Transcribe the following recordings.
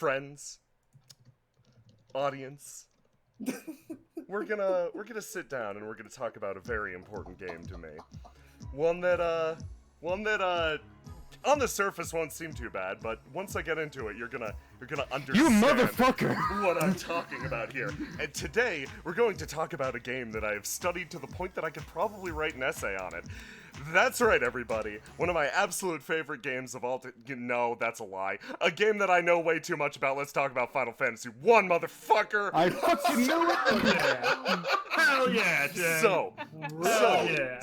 friends, audience, we're gonna sit down and we're gonna talk about a very important game to me. One that on the surface won't seem too bad, but once I get into it, you're gonna understand You motherfucker! what I'm talking about here. And today we're going to talk about a game that I have studied to the point that I could probably write an essay on it. That's right, everybody. One of my absolute favorite games of all time. No, that's a lie. A game that I know way too much about. Let's talk about Final Fantasy 1, motherfucker! I fucking knew it! Hell yeah, Jay.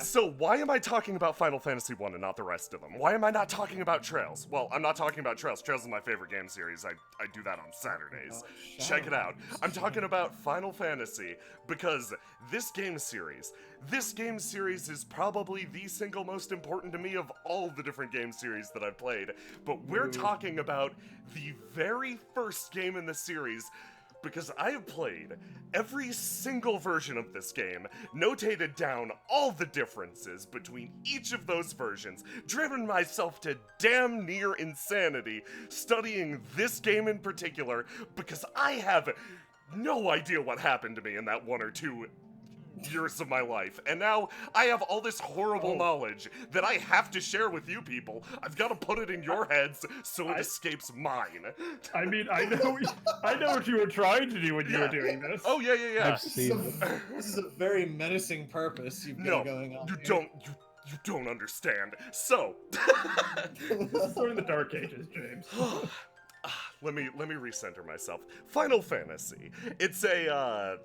So why am I talking about Final Fantasy 1 and not the rest of them? Why am I not talking about Trails? Well, I'm not talking about Trails. Trails is my favorite game series. I do that on Saturdays. Check it out. I'm talking about Final Fantasy because this game series is probably the single most important to me of all the different game series that I've played. But we're talking about the very first game in the series because I have played every single version of this game, notated down all the differences between each of those versions, driven myself to damn near insanity studying this game in particular because I have no idea what happened to me in that 1 or 2 years of my life, and now I have all this horrible knowledge that I have to share with you people. I've got to put it in your heads so it escapes mine. I mean, I know what you were trying to do when you were doing this. Oh yeah. I've seen it. This is a very menacing purpose you've got going on. You don't understand. So, This is sort of the Dark Ages, James. let me recenter myself. Final Fantasy. It's a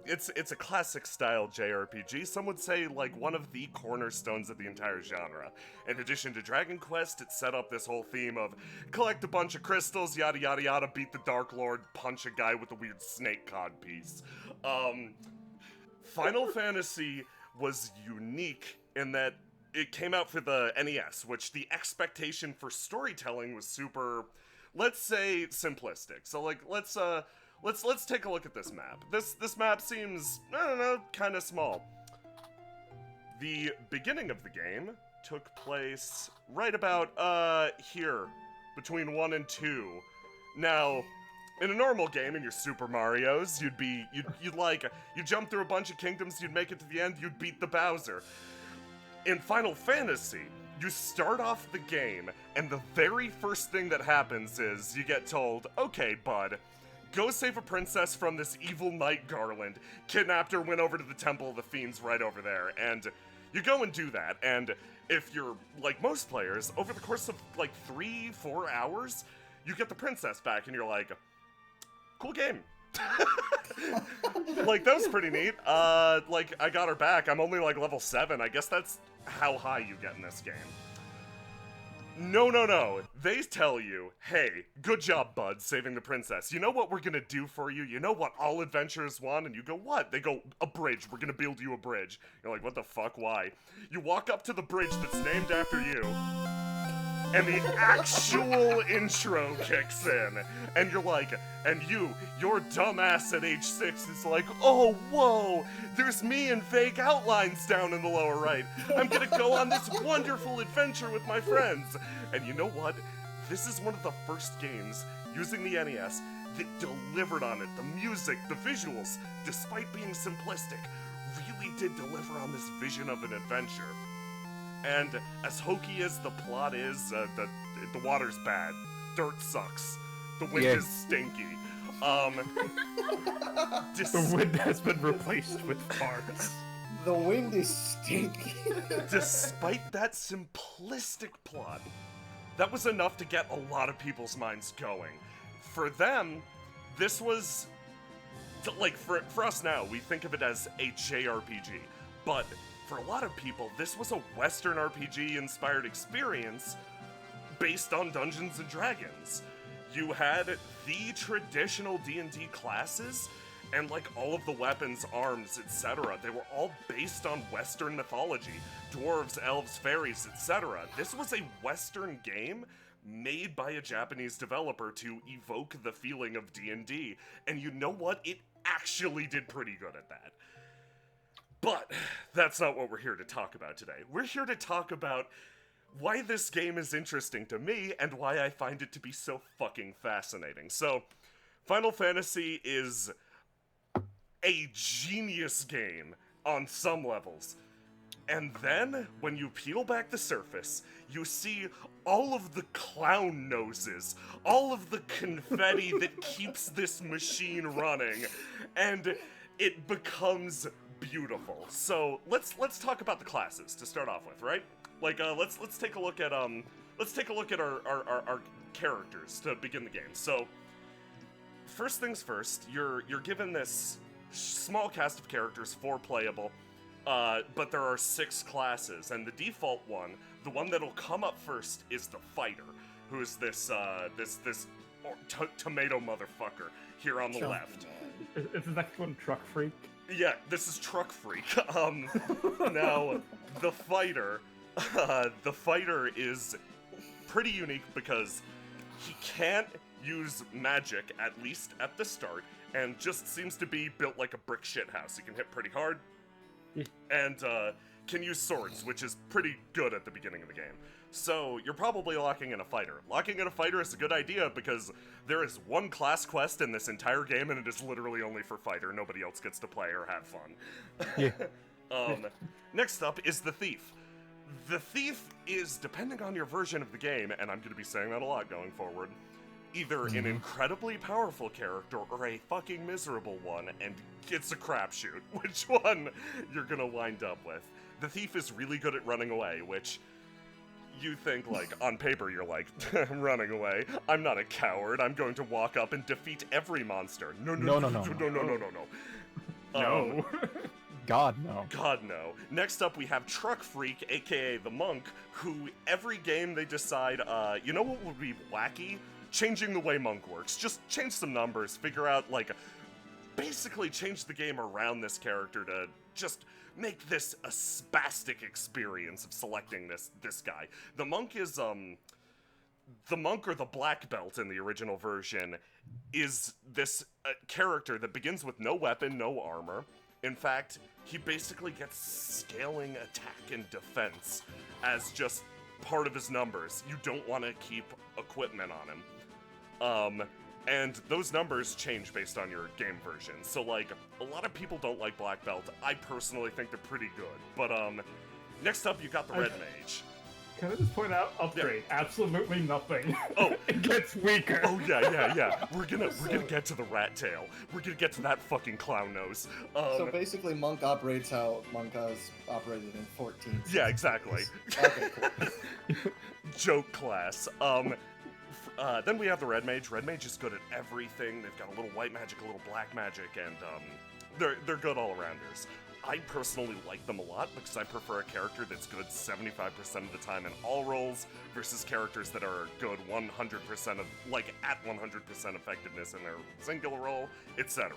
classic style JRPG. Some would say like one of the cornerstones of the entire genre. In addition to Dragon Quest, it set up this whole theme of collect a bunch of crystals, yada yada yada, beat the Dark Lord, punch a guy with a weird snake cod piece. Final Fantasy was unique in that it came out for the NES, which the expectation for storytelling was super, let's say, simplistic. So like let's take a look at this map. This map seems, I don't know, kind of small. The beginning of the game took place right about here, between 1 and 2. Now, in a normal game, in your Super Marios, you'd jump through a bunch of kingdoms, you'd make it to the end, you'd beat the Bowser. In Final Fantasy, you start off the game, and the very first thing that happens is you get told, okay, bud, go save a princess from this evil knight Garland, kidnapped her, went over to the Temple of the Fiends right over there, and you go and do that, and if you're like most players, over the course of like 3-4 hours, you get the princess back, and you're like, cool game. Like, that was pretty neat. Like, I got her back. I'm only like level 7. I guess that's how high you get in this game. No. They tell you, hey, good job, bud, saving the princess. You know what we're gonna do for you? You know what all adventurers want? And you go, what? They go, a bridge. We're gonna build you a bridge. You're like, what the fuck? Why? You walk up to the bridge that's named after you, and the actual intro kicks in, and you're like, and your dumbass at age 6 is like, oh, whoa, there's me and vague outlines down in the lower right. I'm gonna go on this wonderful adventure with my friends. And you know what? This is one of the first games using the NES that delivered on it. The music, the visuals, despite being simplistic, really did deliver on this vision of an adventure. And as hokey as the plot is, the water's bad. Dirt sucks. The wind is stinky. The wind has been replaced with farts. The wind is stinky. Despite that simplistic plot, that was enough to get a lot of people's minds going. For them, this was, like, for us now, we think of it as a JRPG, but for a lot of people, this was a Western RPG-inspired experience based on Dungeons & Dragons. You had the traditional D&D classes, and like all of the weapons, arms, etc. They were all based on Western mythology. Dwarves, elves, fairies, etc. This was a Western game made by a Japanese developer to evoke the feeling of D&D. And you know what? It actually did pretty good at that. But that's not what we're here to talk about today. We're here to talk about why this game is interesting to me and why I find it to be so fucking fascinating. So, Final Fantasy is a genius game on some levels. And then, when you peel back the surface, you see all of the clown noses, all of the confetti that keeps this machine running, and it becomes beautiful. So let's talk about the classes to start off with, right? Like, let's take a look at our characters to begin the game. So first things first, you're given this small cast of characters, 4 playable. But there are 6 classes, and the default one, the one that'll come up first, is the fighter, who is this tomato motherfucker here on the left. Is the next one Truck Freak? Yeah, this is Truck Freak. Now, the fighter is pretty unique because he can't use magic, at least at the start, and just seems to be built like a brick shithouse. He can hit pretty hard, and can use swords, which is pretty good at the beginning of the game. So you're probably locking in a fighter. Locking in a fighter is a good idea because there is one class quest in this entire game, and it is literally only for fighter. Nobody else gets to play or have fun. Yeah. Next up is the thief. The thief is, depending on your version of the game, and I'm going to be saying that a lot going forward, either an incredibly powerful character or a fucking miserable one, and it's a crapshoot which one you're gonna wind up with. The thief is really good at running away, which you think, like, on paper you're like, I'm running away. I'm not a coward. I'm going to walk up and defeat every monster. No. No. God, no. God, no. Next up, we have Truck Freak, aka the Monk, who every game they decide, you know what would be wacky? Changing the way Monk works. Just change some numbers, figure out, like, basically change the game around this character to just make this a spastic experience of selecting this guy. The Monk is, the Monk, or the Black Belt in the original version, is this character that begins with no weapon, no armor. In fact, he basically gets scaling attack and defense as just part of his numbers. You don't want to keep equipment on him. And those numbers change based on your game version. So, like, a lot of people don't like Black Belt. I personally think they're pretty good. But, next up, you got the Red Mage. Can I just point out, upgrade, absolutely nothing. Oh. It gets weaker. Oh, yeah. We're gonna get to the rat tail. We're gonna get to that fucking clown nose. So basically, Monk operates how Monk has operated in 14. Yeah, exactly. Okay, cool. Joke class. Then we have the Red Mage. Red Mage is good at everything. They've got a little white magic, a little black magic, and they're good all-arounders. I personally like them a lot because I prefer a character that's good 75% of the time in all roles versus characters that are good 100% of, like, at 100% effectiveness in their singular role, etc.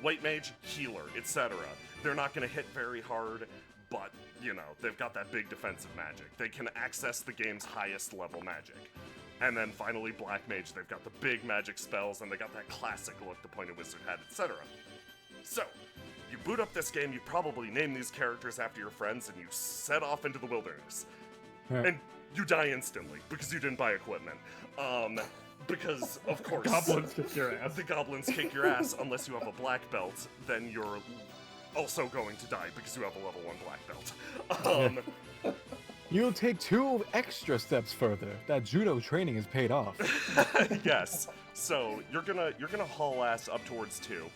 White Mage, healer, etc. They're not going to hit very hard, but, you know, they've got that big defensive magic. They can access the game's highest level magic. And then finally, Black Mage, they've got the big magic spells, and they got that classic look the Pointed Wizard had, etc. So, you boot up this game, you probably name these characters after your friends, and you set off into the wilderness. Yeah. And you die instantly, because you didn't buy equipment. Because, of course... Goblins kick your ass. The goblins kick your ass, unless you have a black belt, then you're also going to die, because you have a level 1 black belt. You'll take 2 extra steps further. That judo training is paid off. Yes. So you're gonna haul ass up towards 2,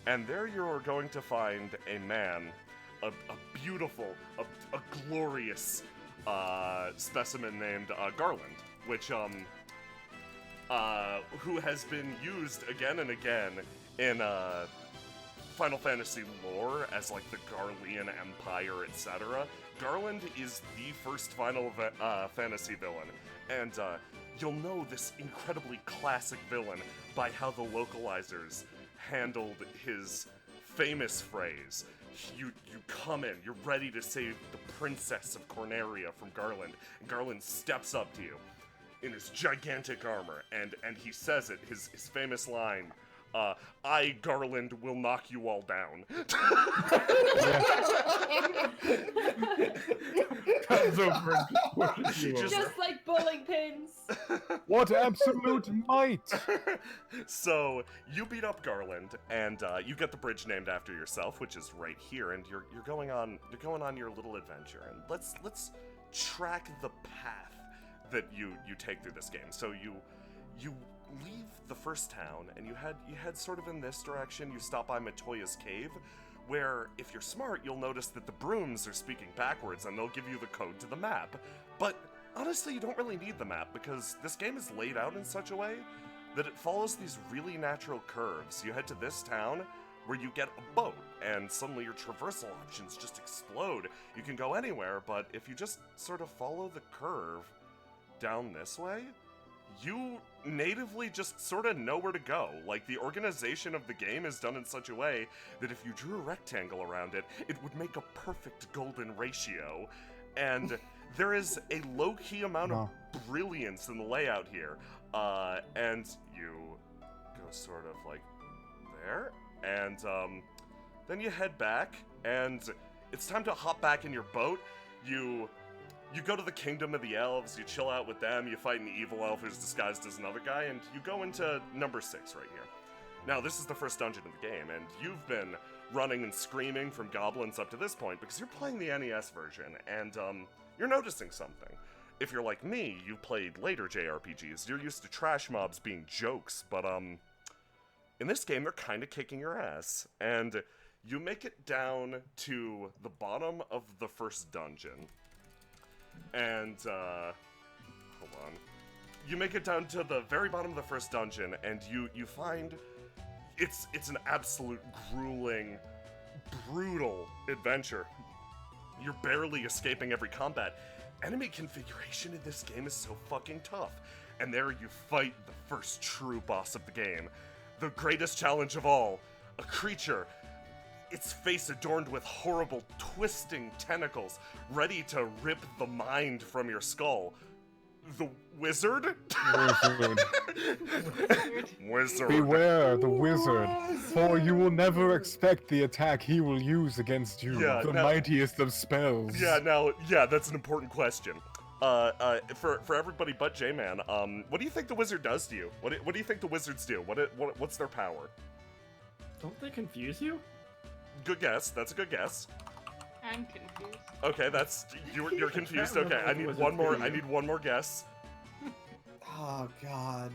and there you're going to find a man, a beautiful, a glorious specimen named Garland, which who has been used again and again in Final Fantasy lore as, like, the Garlean Empire, etc. Garland is the first Final Fantasy villain, and you'll know this incredibly classic villain by how the localizers handled his famous phrase. You come in, you're ready to save the Princess of Corneria from Garland, and Garland steps up to you in his gigantic armor, and he says it, his famous line, I, Garland, will knock you all down. Comes over and pushes you over. Just like bowling pins. What absolute might! So you beat up Garland, and you get the bridge named after yourself, which is right here, and you're going on your little adventure, and let's track the path that you take through this game. So you leave the first town, and you head sort of in this direction. You stop by Matoya's cave, where if you're smart, you'll notice that the brooms are speaking backwards, and they'll give you the code to the map. But honestly, you don't really need the map, because this game is laid out in such a way that it follows these really natural curves. You head to this town, where you get a boat, and suddenly your traversal options just explode. You can go anywhere, but if you just sort of follow the curve down this way, you natively just sort of know where to go. Like, the organization of the game is done in such a way that if you drew a rectangle around it, it would make a perfect golden ratio. And there is a low-key amount of brilliance in the layout here. And you go sort of like there, and then you head back, and it's time to hop back in your boat. You go to the Kingdom of the Elves, you chill out with them, you fight an evil elf who's disguised as another guy, and you go into number 6 right here. Now, this is the first dungeon of the game, and you've been running and screaming from goblins up to this point because you're playing the NES version, and you're noticing something. If you're like me, you played later JRPGs, you're used to trash mobs being jokes, but in this game, they're kind of kicking your ass, and you make it down to the bottom of the first dungeon. And, hold on. You make it down to the very bottom of the first dungeon, and you find it's an absolute grueling, brutal adventure. You're barely escaping every combat. Enemy configuration in this game is so fucking tough. And there you fight the first true boss of the game. The greatest challenge of all, a creature, its face adorned with horrible, twisting tentacles, ready to rip the mind from your skull. The wizard? Wizard. Beware the wizard, for you will never expect the attack he will use against you, the mightiest of spells. Yeah, that's an important question. For everybody but J-Man, what do you think the wizard does to you? What do you think the wizards do? What's their power? Don't they confuse you? Good guess. That's a good guess. I'm confused. Okay, you're confused. Okay, I need one more guess. Oh god.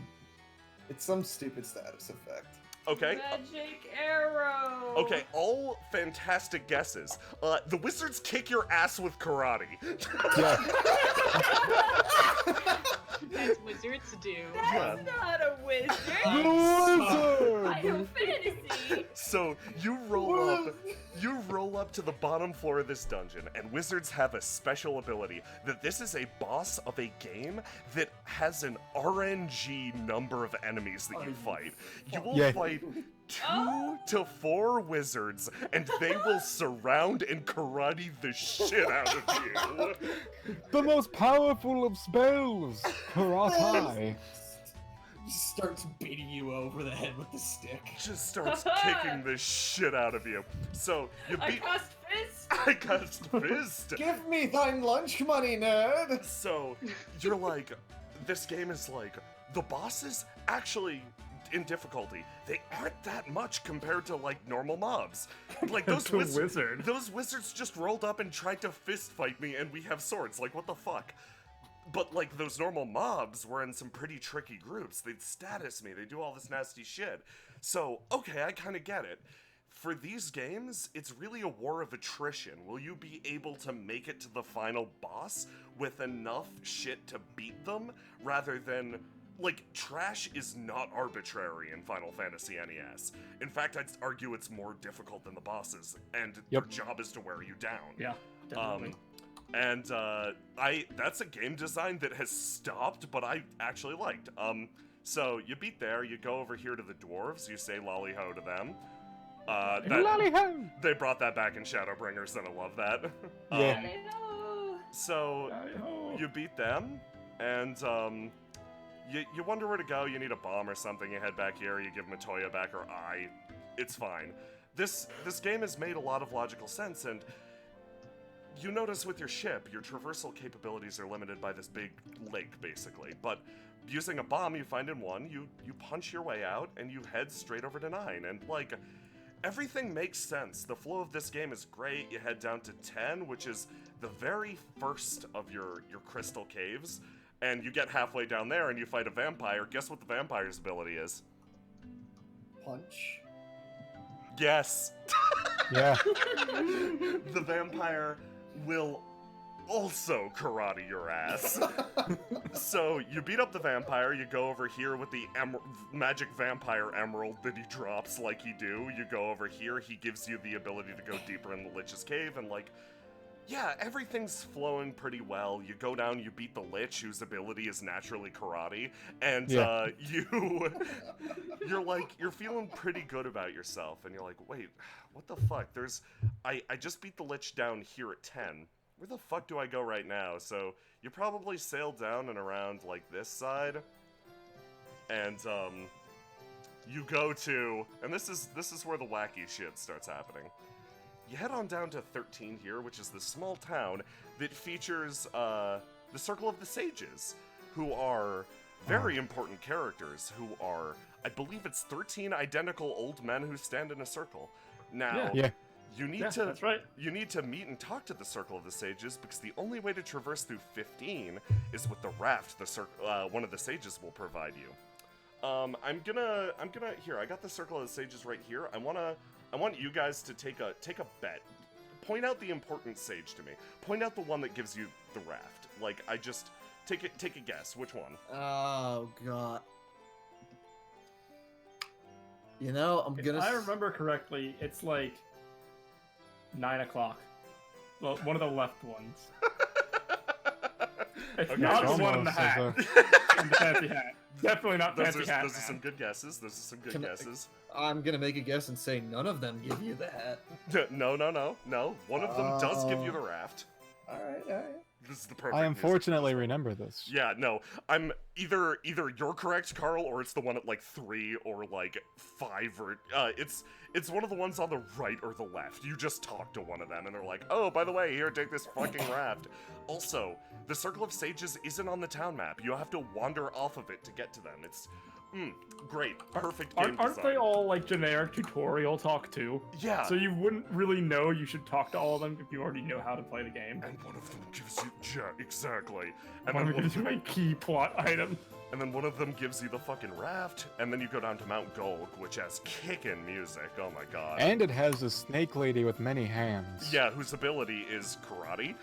It's some stupid status effect. Okay. Magic arrow. Okay, all fantastic guesses. The wizards kick your ass with karate. As wizards do. Yeah. That's not a wizard. Final Fantasy. So you roll up to the bottom floor of this dungeon, and wizards have a special ability that this is a boss of a game that has an RNG number of enemies that you fight. You will fight 2 to 4 wizards, and they will surround and karate the shit out of you. The most powerful of spells, karate. Just starts beating you over the head with the stick. Just starts kicking the shit out of you. So you beat. I cast fist. Give me thine lunch money, nerd. So you're like, this game is like, the bosses actually in difficulty, they aren't that much compared to like normal mobs. Like those wizards just rolled up and tried to fist fight me, and we have swords. Like, what the fuck? But like those normal mobs were in some pretty tricky groups. They'd status me. They do all this nasty shit. So okay, I kind of get it. For these games, it's really a war of attrition. Will you be able to make it to the final boss with enough shit to beat them, rather than, like, trash is not arbitrary in Final Fantasy NES. In fact, I'd argue it's more difficult than the bosses, and their job is to wear you down. Yeah, definitely. And that's a game design that has stopped, but I actually liked. So you beat there, you go over here to the dwarves, you say lolly ho to them. Lolly ho! They brought that back in Shadowbringers, and I love that. Yeah. So you beat them, and you wonder where to go, you need a bomb or something, you head back here, you give Matoya back her eye. It's fine. This game has made a lot of logical sense, and you notice with your ship, your traversal capabilities are limited by this big lake, basically. But using a bomb you find in 1, you punch your way out, and you head straight over to 9. And, like, everything makes sense. The flow of this game is great. You head down to 10, which is the very first of your crystal caves. And you get halfway down there, and you fight a vampire. Guess what the vampire's ability is? Punch. Yes! Yeah. The vampire will also karate your ass. So you beat up the vampire, you go over here with the magic vampire emerald that he drops like he do. You go over here, he gives you the ability to go deeper in the Lich's cave, and like, yeah, everything's flowing pretty well. You go down, you beat the Lich, whose ability is naturally karate, and you're feeling pretty good about yourself, and you're like, wait, what the fuck? I just beat the Lich down here at 10. Where the fuck do I go right now? So you probably sail down and around like this side, and you go to, and this is where the wacky shit starts happening. You head on down to 13 here, which is the small town that features the Circle of the Sages, who are very important characters, who are, I believe it's 13 identical old men who stand in a circle. Now, Yeah. you need that's right. You need to meet and talk to the Circle of the Sages, because the only way to traverse through 15 is with the raft one of the sages will provide you. I'm gonna here, I got the Circle of the Sages right here. I want you guys to take a bet. Point out the important sage to me. Point out the one that gives you the raft. Like, I just take a guess. Which one? Oh god. You know, I'm If gonna. I remember correctly, it's like 9 o'clock. Well, one of the left ones. It's Okay, not it's the one in the almost hat. as In the fancy hat. Definitely not Those fancy hat. are man. some good guesses. Those are some good Can I- guesses. I'm gonna make a guess and say none of them give you that. No. One of them does give you the raft. All right. This is the perfect. I music. unfortunately remember this. Yeah, no. I'm either you're correct, Carl, or it's the one at like 3 or like 5 or it's one of the ones on the right or the left. You just talk to one of them and they're like, "Oh, by the way, here, take this fucking raft." Also, the Circle of Sages isn't on the town map. You have to wander off of it to get to them. It's great. Perfect game Aren't design. they all like generic tutorial talk too? Yeah. So you wouldn't really know you should talk to all of them if you already know how to play the game. And one of them gives you exactly. And One then of them gives you a key plot item. And then one of them gives you the fucking raft, and then you go down to Mount Golg, which has kickin' music. Oh my god. And it has a snake lady with many hands. Yeah, whose ability is karate.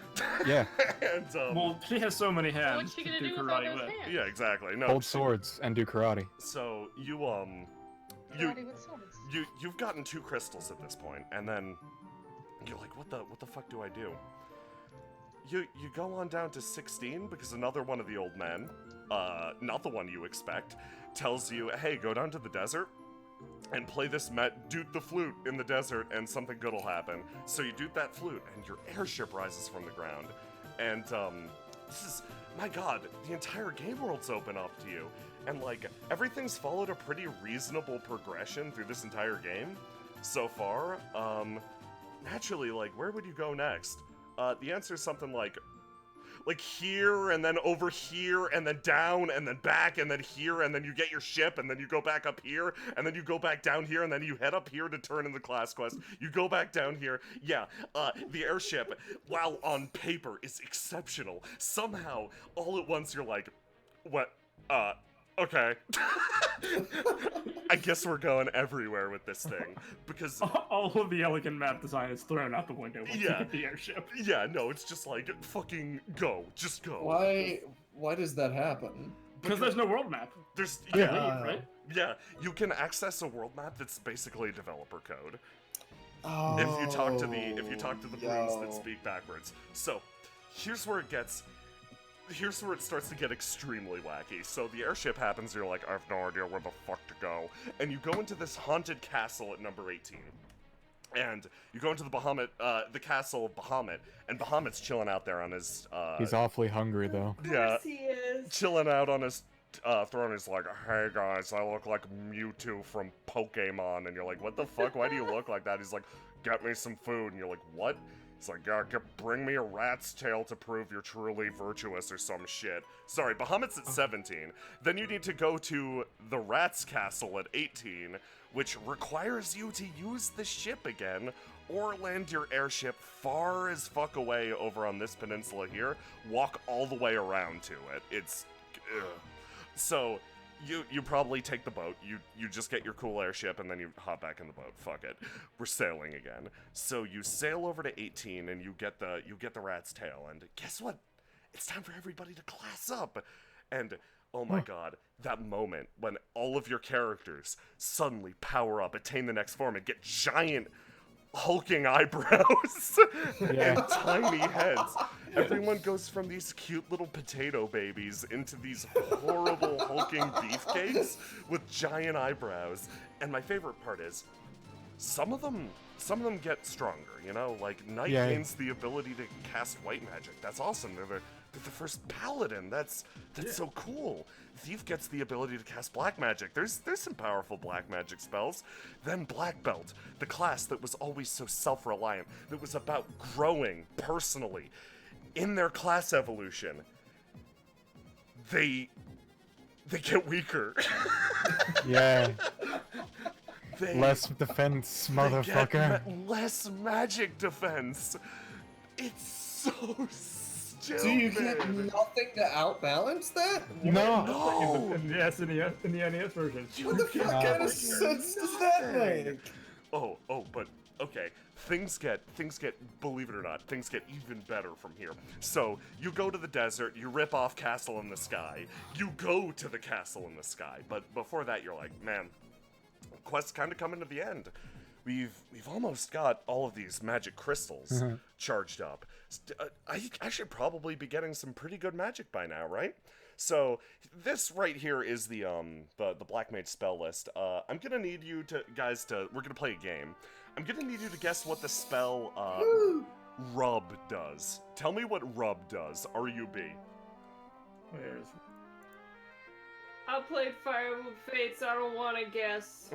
Yeah. And Well, she has so many hands. What's she to gonna do do with all karate those with. hands? yeah, exactly. No. Hold swords and do karate. So you Karate with swords. you've gotten 2 crystals at this point, and then you're like, what the fuck do I do? You go on down to 16 because another one of the old men, not the one you expect, tells you, hey, go down to the desert and play this doot the flute in the desert and something good will happen. So you doot that flute and your airship rises from the ground. And this is, my god, the entire game world's open up to you. And like, everything's followed a pretty reasonable progression through this entire game so far. Naturally, like, where would you go next? The answer is something like here, and then over here, and then down, and then back, and then here, and then you get your ship, and then you go back up here, and then you go back down here, and then you head up here to turn in the class quest. You go back down here. Yeah, the airship, while on paper is exceptional, somehow, all at once you're like, what, okay. I guess we're going everywhere with this thing, because... All of the elegant map design is thrown out the window once you get the airship. Yeah, no, it's just like, fucking go. Just go. Why does that happen? Because there's no world map. There's, You yeah, leave, right? yeah, you can access a world map that's basically developer code. Oh, If you talk to the runes that yo. speak backwards. So, here's where it starts to get extremely wacky. So the airship happens, you're like, I have no idea where the fuck to go. And you go into this haunted castle at number 18. And you go into the castle of Bahamut, and Bahamut's chilling out there on his, He's awfully hungry though. Of yeah, course he is. chilling out on his throne is like, hey guys, I look like Mewtwo from Pokemon, and you're like, what the fuck? Why do you look like that? He's like, get me some food, and you're like, what? He's like, yeah, bring me a rat's tail to prove you're truly virtuous or some shit. Sorry, Bahamut's at 17. Then you need to go to the Rat's Castle at 18, which requires you to use the ship again, or land your airship far as fuck away over on this peninsula here, walk all the way around to it. It's... ugh. So, you probably take the boat, you just get your cool airship, and then you hop back in the boat. Fuck it. We're sailing again. So you sail over to 18, and you get the rat's tail, and guess what? It's time for everybody to class up! And, oh my god, that moment when all of your characters suddenly power up, attain the next form, and get giant hulking eyebrows and tiny heads. Everyone goes from these cute little potato babies into these horrible hulking beefcakes with giant eyebrows. And my favorite part is, some of them get stronger, you know? Like, Knight gains the ability to cast white magic. That's awesome. They're the first paladin. That's so cool. Thief gets the ability to cast black magic. There's some powerful black magic spells. Then Black Belt, the class that was always so self-reliant, that was about growing personally in their class evolution, they get weaker. Yeah. They Less defense, motherfucker. get less magic defense. It's so stupid. Do you get nothing to outbalance that? No. In the NES version. What the fuck kind of sense does that make? Oh, but okay. Things get, believe it or not, things get even better from here. So, you go to the desert, you rip off Castle in the Sky, you go to the Castle in the Sky, but before that you're like, man, quest's kind of coming to the end. We've almost got all of these magic crystals charged up. I should probably be getting some pretty good magic by now, right? So this right here is the Black Mage spell list. I'm gonna need you guys to we're gonna play a game. I'm gonna need you to guess what the spell Rub does. Tell me what Rub does. R-U-B. Where's... I played Fire Emblem Fates, I don't wanna guess.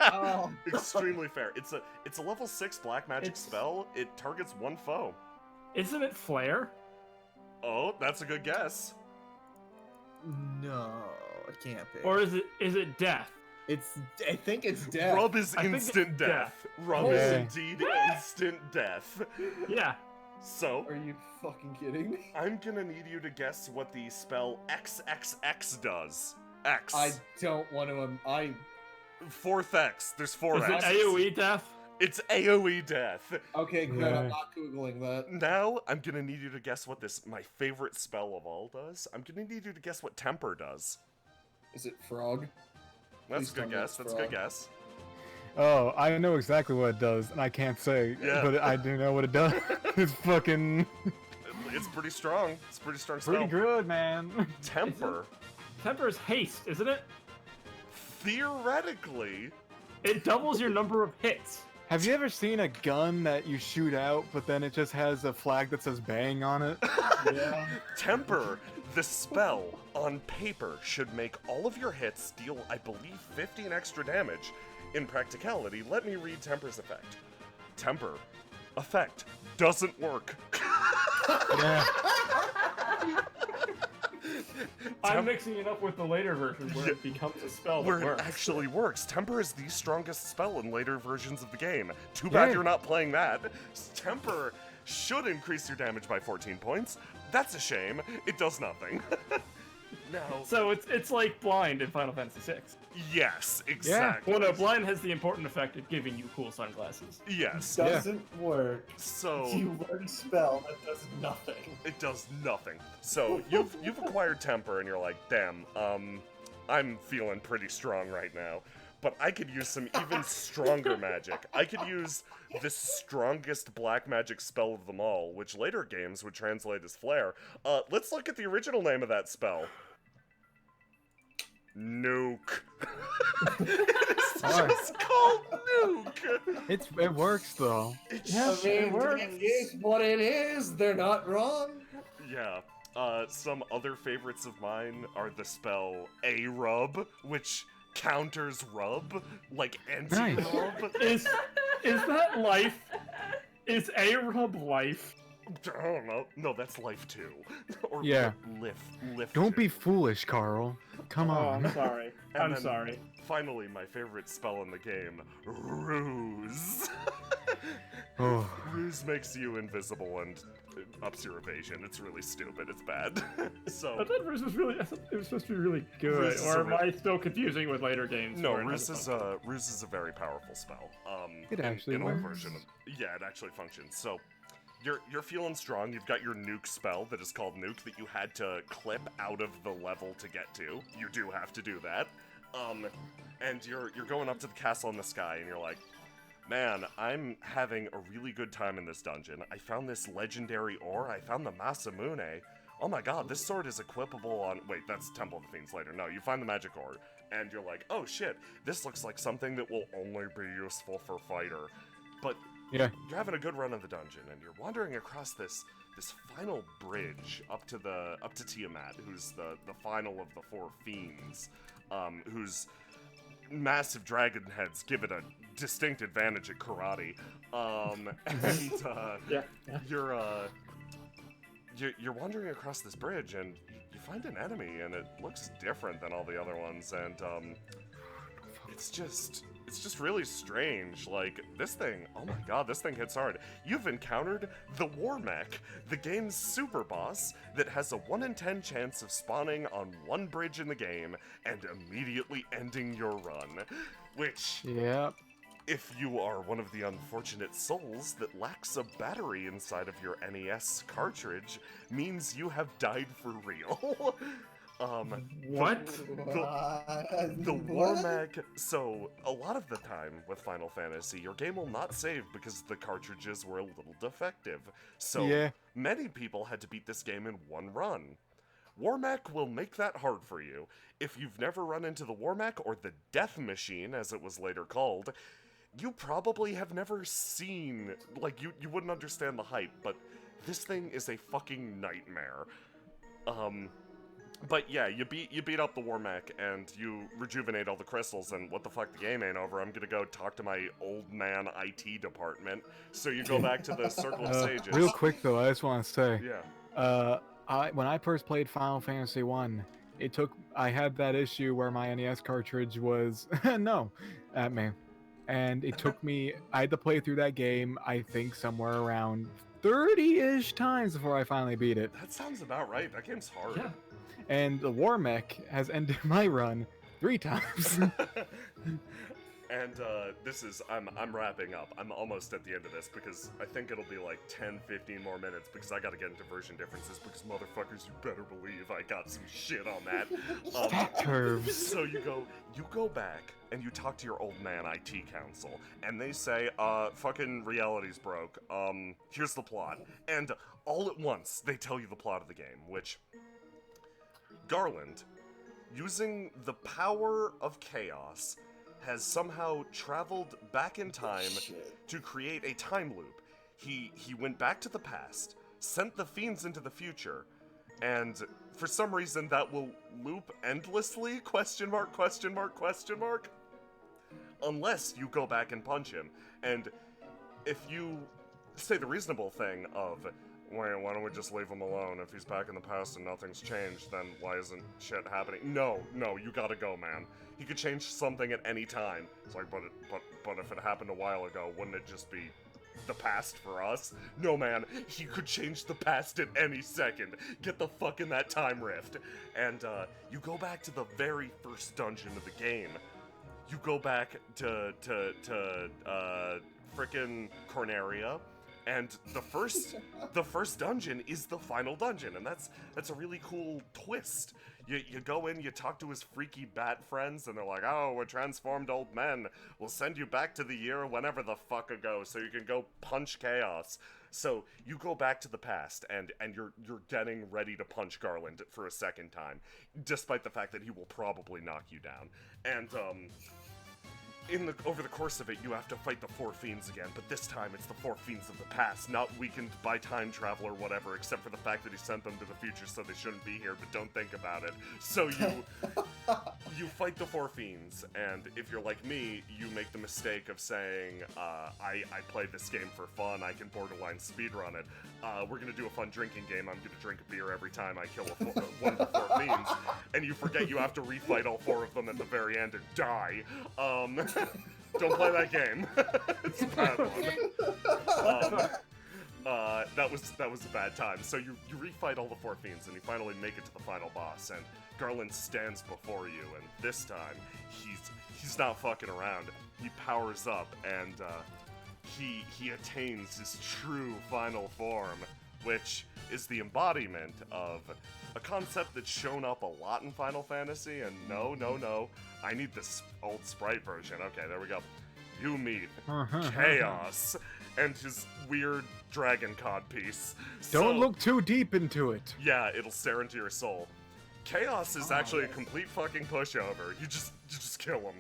Oh. Extremely fair. It's a level 6 black magic spell. It targets one foe. Isn't it Flare? Oh, that's a good guess. No, it can't be. Or is it Death? I think it's death. Rub is I think instant it's death. Rub Oh. is indeed instant death. Yeah. So, Are you fucking kidding me? I'm gonna need you to guess what the spell XXX does. X. I don't want to. Fourth X. There's four Is it X's. AoE Death? It's AoE death. Okay, good. Yeah. I'm not googling that. Now, I'm gonna need you to guess what my favorite spell of all does. I'm gonna need you to guess what Temper does. Is it frog? That's Please a good tell me guess. it's That's a good frog. guess. Oh, I know exactly what it does, and I can't say, Yeah. but I do know what it does. It's fucking It's pretty strong. It's a pretty strong spell. pretty good, man. Temper, Temper's haste, isn't it? theoretically, It doubles your number of hits. Have you ever seen a gun that you shoot out, but then it just has a flag that says bang on it? Yeah. Temper, the spell on paper should make all of your hits deal, I believe, 15 extra damage. In practicality, let me read Temper's effect. Temper, effect, doesn't work. Yeah. I'm mixing it up with the later version where it becomes a spell that Where it works. actually works. Temper is the strongest spell in later versions of the game. Too bad Yeah. you're not playing that. Temper should increase your damage by 14 points. That's a shame. It does nothing. Now, So it's like Blind in Final Fantasy VI. yes, exactly. Well, no, Blind has the important effect of giving you cool sunglasses. Yes. Doesn't work. So You learn a spell that does nothing. it does nothing. So you've acquired Temper, and you're like, damn, I'm feeling pretty strong right now. But I could use some even stronger magic. I could use the strongest black magic spell of them all, which later games would translate as Flare. Let's look at the original name of that spell. Nuke. It's just called Nuke. It works though. It's Yeah. I mean, It works. it is what it is. They're not wrong. Yeah. Some other favorites of mine are the spell A-Rub, which counters rub, like anti-rub. Is that life? Is A-Rub life? I don't know. No, that's life too. Or Yeah. lift Don't too. be foolish, Carl. Come Oh, on. I'm sorry. And I'm then, sorry. Finally, my favorite spell in the game, Ruse. Oh. Ruse makes you invisible and ups your evasion. It's really stupid. It's bad. So I thought Ruse was really. I thought it was supposed to be really good. Ruse is Or a am I still confusing with later games? no, where it Ruse has is a Ruse is a very powerful spell. It actually in all works. version of yeah, it actually functions. So you're feeling strong. You've got your nuke spell that is called nuke that you had to clip out of the level to get to. You do have to do that. And you're going up to the castle in the sky, and you're like, man, I'm having a really good time in this dungeon. I found this legendary ore. I found the Masamune. Oh my god, this sword is equipable on... Wait, that's Temple of the Fiends later. No, you find the magic ore, and you're like, oh shit, this looks like something that will only be useful for fighter. But Yeah. you're having a good run of the dungeon, and you're wandering across this final bridge up to Tiamat, who's the final of the four fiends, whose massive dragon heads give it a distinct advantage at karate. Yeah. You're wandering across this bridge, and you find an enemy, and it looks different than all the other ones, and it's just really strange. Like, this thing, oh my god, this thing hits hard. You've encountered the War Mech, the game's super boss that has a 1 in 10 chance of spawning on one bridge in the game and immediately ending your run. Which, Yep. if you are one of the unfortunate souls that lacks a battery inside of your NES cartridge, means you have died for real. What? The War Mech. So, a lot of the time with Final Fantasy, your game will not save because the cartridges were a little defective. So, Yeah. many people had to beat this game in one run. War Mech will make that hard for you. If you've never run into the War Mech, or the Death Machine, as it was later called, you probably have never seen, like, you wouldn't understand the hype, but this thing is a fucking nightmare. But yeah, you beat up the War Mech, and you rejuvenate all the crystals, and what the fuck, the game ain't over. I'm gonna go talk to my old man IT department. So you go back to the Circle of Sages. Real quick though, I just want to say, Yeah. when I first played Final Fantasy 1, I had that issue where my NES cartridge was no at me, and it took me. I had to play through that game, I think, somewhere around 30-ish times before I finally beat it. That sounds about right. That game's hard. Yeah. And the War Mech has ended my run 3 times. And I'm wrapping up. I'm almost at the end of this because I think it'll be like 10, 15 more minutes because I gotta get into version differences because motherfuckers, you better believe I got some shit on that. Stat curves. So you go back and you talk to your old man IT council, and they say, fucking reality's broke. Here's the plot. And all at once, they tell you the plot of the game, which Garland, using the power of chaos, has somehow traveled back in time to create a time loop. He went back to the past, sent the fiends into the future, and for some reason that will loop endlessly? Question mark, question mark, question mark? Unless you go back and punch him. And if you say the reasonable thing of, wait, why don't we just leave him alone? If he's back in the past and nothing's changed, then why isn't shit happening? No, you gotta go, man. He could change something at any time. It's like, but if it happened a while ago, wouldn't it just be the past for us? No, man, he could change the past at any second. Get the fuck in that time rift. And, you go back to the very first dungeon of the game. You go back to frickin' Corneria, and the first dungeon is the final dungeon, and that's a really cool twist. You go in, you talk to his freaky bat friends, and they're like, oh, we're transformed old men. We'll send you back to the year whenever the fuck ago so you can go punch chaos. So you go back to the past, and you're getting ready to punch Garland for a second time, despite the fact that he will probably knock you down. And over the course of it, you have to fight the four fiends again, but this time it's the four fiends of the past, not weakened by time travel or whatever, except for the fact that he sent them to the future so they shouldn't be here, but don't think about it. So you fight the four fiends, and if you're like me, you make the mistake of saying, I played this game for fun, I can borderline speedrun it. We're gonna do a fun drinking game, I'm gonna drink a beer every time I kill one of the four fiends, and you forget you have to refight all four of them at the very end and die. Don't play that game. It's a bad one. That was a bad time. So you refight all the four fiends, and you finally make it to the final boss, and Garland stands before you, and this time he's not fucking around. He powers up, and he attains his true final form, which is the embodiment of a concept that's shown up a lot in Final Fantasy, and no, I need this old sprite version. Okay, there we go. You meet Chaos and his weird dragon codpiece. Don't look too deep into it. Yeah, it'll stare into your soul. Chaos is actually a complete fucking pushover. You just kill him.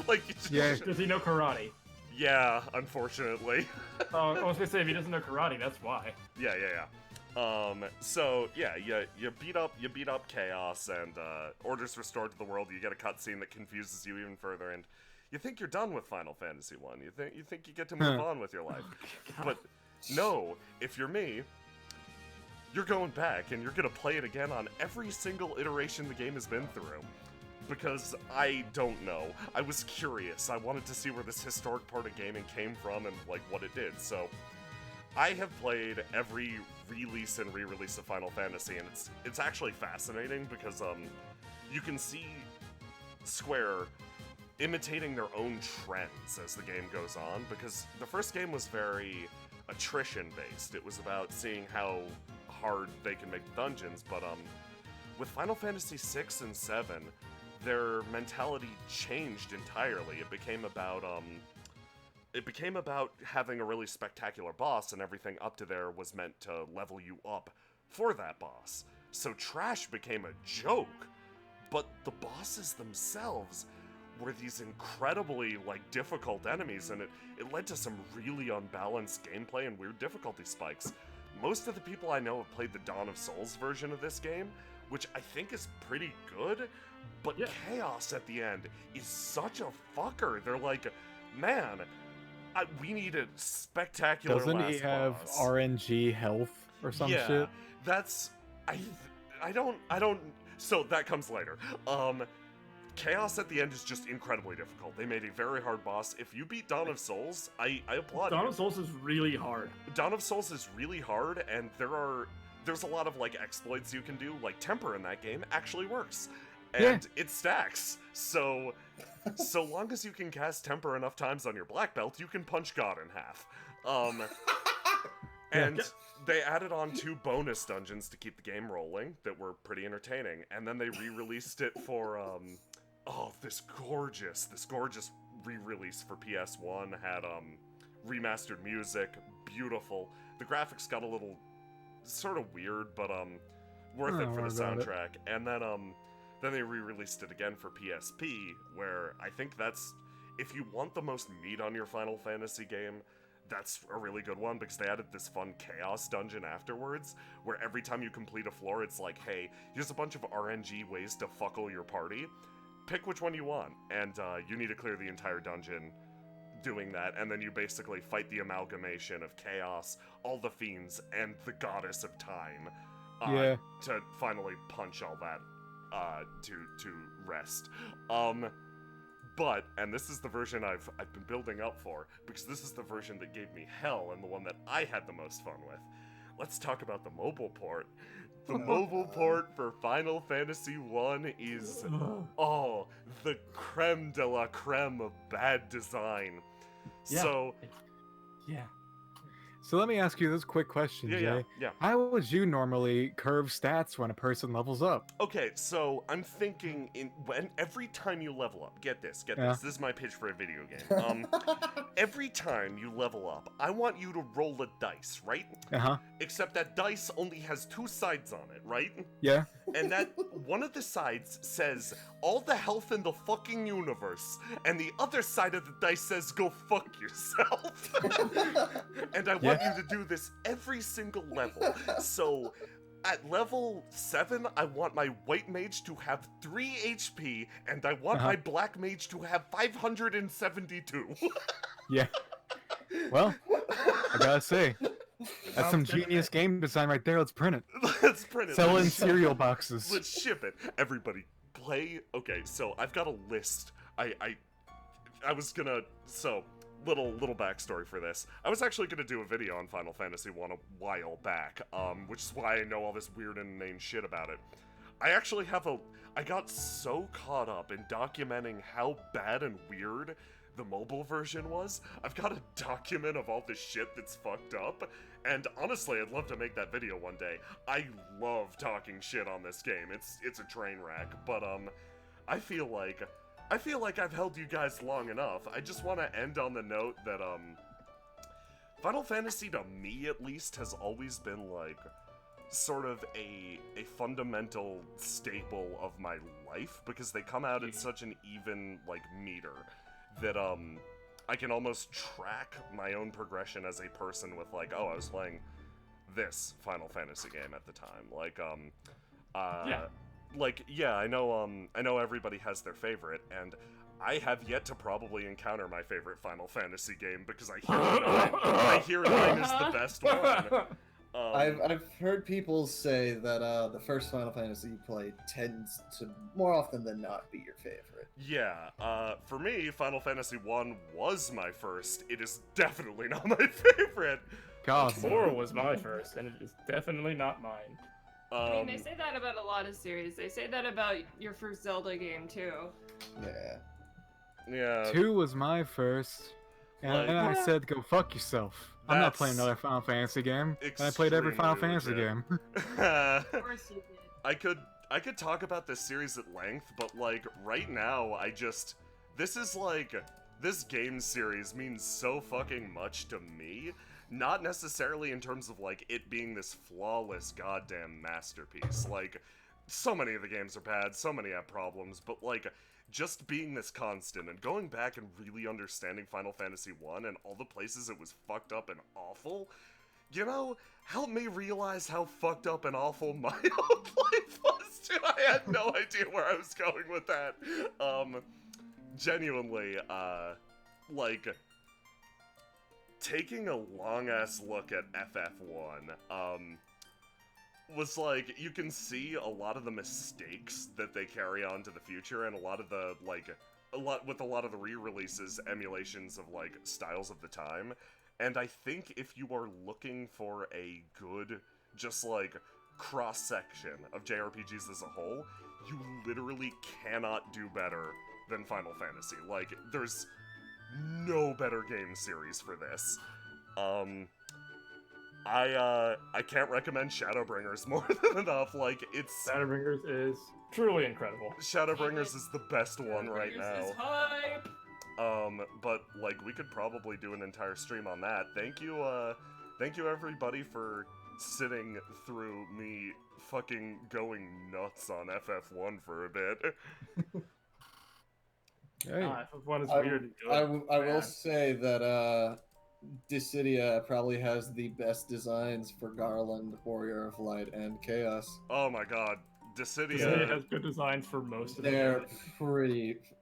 Like, you just, Yeah. Does he know karate? Yeah, unfortunately. Oh, I was gonna say if he doesn't know karate, that's why. Yeah. So yeah, you beat up Chaos, and order's restored to the world. You get a cutscene that confuses you even further, and you think you're done with Final Fantasy 1. You think you get to move on with your life. But no, if you're me, you're going back and you're gonna play it again on every single iteration the game has been through. Because I don't know. I was curious. I wanted to see where this historic part of gaming came from and like what it did. So I have played every release and re-release of Final Fantasy, and it's actually fascinating because you can see Square imitating their own trends as the game goes on, because the first game was very attrition based. It was about seeing how hard they can make the dungeons, but with Final Fantasy 6 and 7, their mentality changed entirely. It became about having a really spectacular boss, and everything up to there was meant to level you up for that boss. So Trash became a joke, but the bosses themselves were these incredibly, difficult enemies, and it led to some really unbalanced gameplay and weird difficulty spikes. Most of the people I know have played the Dawn of Souls version of this game, which I think is pretty good, but Yeah. Chaos at the end is such a fucker. They're like, man, we need a spectacular Doesn't last he have boss. RNG health or some Yeah, shit? that's I don't. So that comes later. Chaos at the end is just incredibly difficult. They made a very hard boss. If you beat Dawn of Souls, I applaud you. Dawn of Souls is really hard. Dawn of Souls is really hard, and there's a lot of exploits you can do. Like Temper in that game actually works, and it stacks. So long as you can cast Temper enough times on your black belt, you can punch God in half. And they added on 2 bonus dungeons to keep the game rolling that were pretty entertaining, and then they re-released it for this gorgeous re-release for PS1. Had remastered music, beautiful. The graphics got a little sort of weird, but worth it for the soundtrack. And then they re-released it again for PSP, where I think that's, if you want the most meat on your Final Fantasy game, that's a really good one, because they added this fun Chaos dungeon afterwards, where every time you complete a floor, it's like, hey, here's a bunch of RNG ways to fuckle your party. Pick which one you want, and you need to clear the entire dungeon doing that, and then you basically fight the amalgamation of Chaos, all the fiends, and the Goddess of Time to finally punch all that to rest. But, and this is the version I've been building up for, because this is the version that gave me hell and the one that I had the most fun with. Let's talk about the mobile port. The mobile port for Final Fantasy 1 is, the creme de la creme of bad design. Yeah. So let me ask you this quick question, Yeah, Jay. yeah. How would you normally curve stats when a person levels up? Okay, so I'm thinking when every time you level up, get this. Yeah. This is my pitch for a video game. Every time you level up, I want you to roll a dice, right? Uh-huh. Except that dice only has 2 sides on it, right? Yeah. And that one of the sides says all the health in the fucking universe, and the other side of the dice says go fuck yourself. And I want you to do this every single level. So at level 7, I want my white mage to have 3 HP, and I want my black mage to have 572. Yeah. Well, I gotta say, that's some genius game design right there. Let's print it. Let's print it. Sell in cereal boxes. Let's ship it. Everybody, play. Okay, so I've got a list. I was gonna. So, little backstory for this. I was actually gonna do a video on Final Fantasy 1 a while back, which is why I know all this weird and inane shit about it. I actually have I got so caught up in documenting how bad and weird the mobile version was. I've got a document of all the shit that's fucked up, and honestly, I'd love to make that video one day. I love talking shit on this game. It's a train wreck, but I feel like I've held you guys long enough. I just want to end on the note that Final Fantasy, to me at least, has always been like sort of a fundamental staple of my life, because they come out at such an even like meter that I can almost track my own progression as a person with like, oh, I was playing this Final Fantasy game at the time. Like I know everybody has their favorite, and I have yet to probably encounter my favorite Final Fantasy game because I hear 9 is the best one. I've heard people say that the first Final Fantasy you play tends to, more often than not, be your favorite. Yeah, for me, Final Fantasy 1 was my first. It is definitely not my favorite. God. 4 was my first, and it is definitely not mine. I mean, they say that about a lot of series. They say that about your first Zelda game, too. Yeah. Yeah. 2 was my first, and Like- then I said, go fuck yourself. I'm not playing That's another Final Fantasy game. And I played every Final Fantasy extremely game. Of course you did. I could talk about this series at length, but like right now, this game series means so fucking much to me. Not necessarily in terms of like it being this flawless goddamn masterpiece. Like, so many of the games are bad, so many have problems, but like just being this constant and going back and really understanding Final Fantasy 1 and all the places it was fucked up and awful, you know, helped me realize how fucked up and awful my own life was too. I had no idea where I was going with that. Genuinely, like, taking a long-ass look at FF1, was like, you can see a lot of the mistakes that they carry on to the future, and a lot of the, like, a lot of the re-releases, emulations of, like, styles of the time. And I think if you are looking for a good, just, like, cross-section of JRPGs as a whole, you literally cannot do better than Final Fantasy. Like, there's no better game series for this. I can't recommend Shadowbringers more than enough. Like, it's... Shadowbringers is truly incredible. Shadowbringers is the best one right This is now. hype. But, like, we could probably do an entire stream on that. Thank you everybody for sitting through me fucking going nuts on FF1 for a bit. Hey. FF1 is weird and good. I will say that Dissidia probably has the best designs for Garland, Warrior of Light, and Chaos. Oh my god. Dissidia Dissidia has good designs for most of They're them.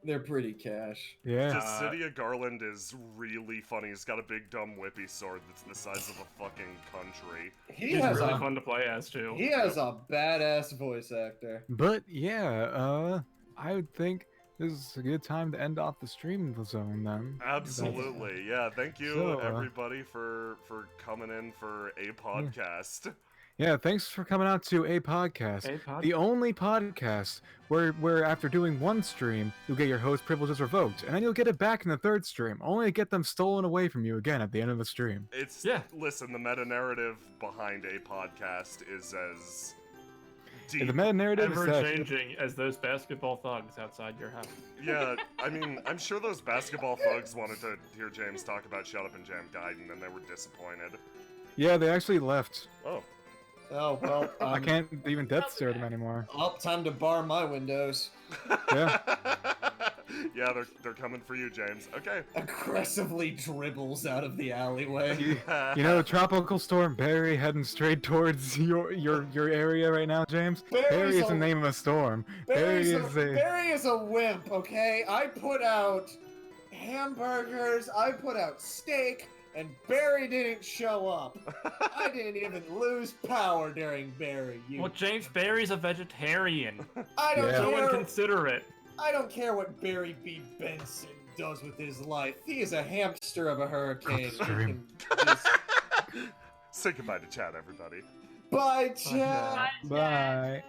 they're pretty cash. Yeah. Dissidia Garland is really funny. He's got a big dumb whippy sword that's the size of a fucking country. He's really fun to play as too. He has a badass voice actor. But yeah, I would think this is a good time to end off the stream zone then. Absolutely, yeah. Thank you So, everybody for coming in for a podcast. Yeah, thanks for coming out to A Podcast. The only podcast where after doing one stream, you'll get your host privileges revoked, and then you'll get it back in the third stream, only to get them stolen away from you again at the end of the stream. Listen, the meta-narrative behind A Podcast is as deep. The meta-narrative is that... ever-changing as those basketball thugs outside your house. Yeah, I mean, I'm sure those basketball thugs wanted to hear James talk about Shut Up and Jam Gaiden, and they were disappointed. Yeah, they actually left. Oh. Oh, well. I can't even death stare them anymore. Oh, time to bar my windows. Yeah. Yeah, they're coming for you, James. Okay. Aggressively dribbles out of the alleyway. You know, Tropical Storm Barry heading straight towards your area right now, James? Barry is the name of a storm. Barry is a wimp, okay? I put out hamburgers, I put out steak, and Barry didn't show up. I didn't even lose power during Barry. Well, James Barry's a vegetarian. I don't So care. inconsiderate. I don't care what Barry B. Benson does with his life. He is a hamster of a hurricane. Say goodbye to Chad, everybody. Bye, Chad. Bye.